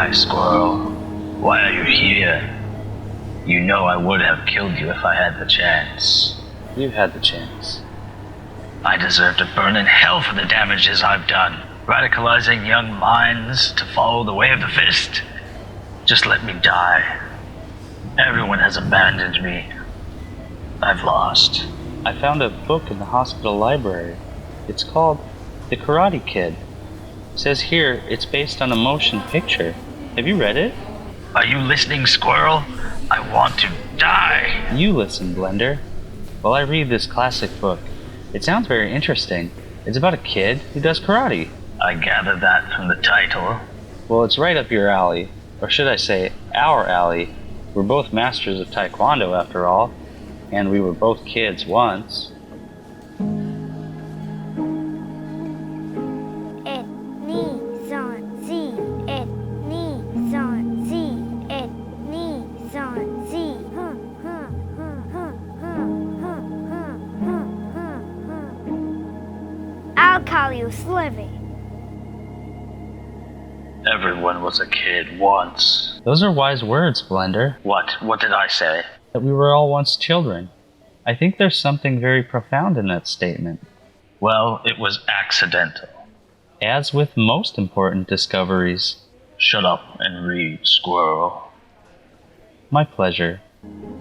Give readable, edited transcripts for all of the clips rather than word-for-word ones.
Why, squirrel? Why are you here? You know I would have killed you if I had the chance. You had the chance. I deserve to burn in hell for the damages I've done, radicalizing young minds to follow the way of the fist. Just let me die. Everyone has abandoned me. I've lost. I found a book in the hospital library. It's called The Karate Kid. It says here it's based on a motion picture. Have you read it? Are you listening, squirrel? I want to die. You listen, Blender. While I read this classic book, it sounds very interesting. It's about a kid who does karate. I gather that from the title. Well, it's right up your alley. Or should I say, our alley. We're both masters of Taekwondo after all. And we were both kids once. I'll call you Sliver. Everyone was a kid once. Those are wise words, Blender. What? What did I say? That we were all once children. I think there's something very profound in that statement. Well, it was accidental. As with most important discoveries. Shut up and read, squirrel. My pleasure.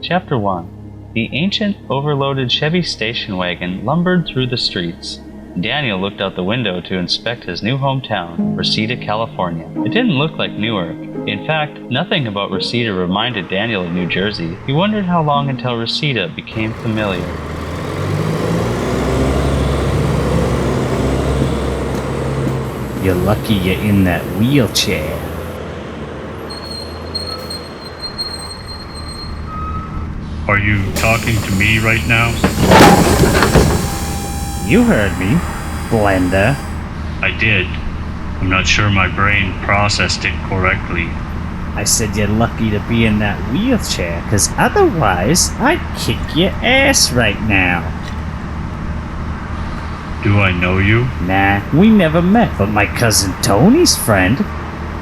Chapter 1. The ancient, overloaded Chevy station wagon lumbered through the streets. Daniel looked out the window to inspect his new hometown, Reseda, California. It didn't look like Newark. In fact, nothing about Reseda reminded Daniel of New Jersey. He wondered how long until Reseda became familiar. You're lucky you're in that wheelchair. Are you talking to me right now? You heard me, Blender. I did. I'm not sure my brain processed it correctly. I said you're lucky to be in that wheelchair, cause otherwise I'd kick your ass right now. Do I know you? Nah, we never met, but my cousin Tony's friend,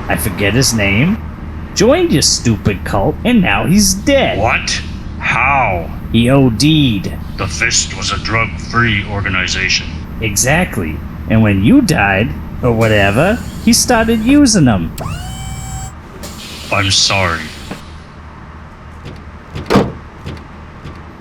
I forget his name, joined your stupid cult, and now he's dead. What? How? He OD'd. The Fist was a drug-free organization. Exactly. And when you died, or whatever, he started using them. I'm sorry.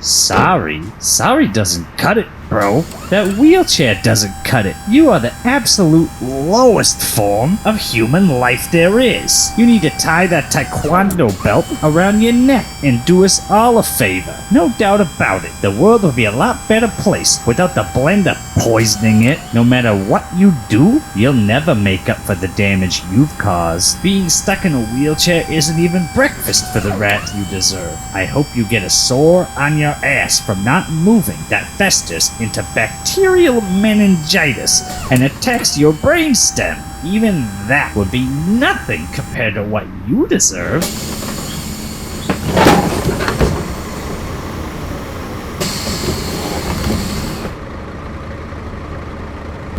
Sorry? Sorry doesn't cut it, bro. That wheelchair doesn't cut it. You are the absolute lowest form of human life there is. You need to tie that Taekwondo belt around your neck and do us all a favor. No doubt about it. The world would be a lot better place without the Blender poisoning it. No matter what you do, you'll never make up for the damage you've caused. Being stuck in a wheelchair isn't even breakfast for the rat you deserve. I hope you get a sore on your ass from not moving that festers into bacterial meningitis and attacks your brainstem. Even that would be nothing compared to what you deserve.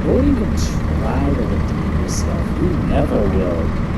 Don't even try to redeem yourself. You never will.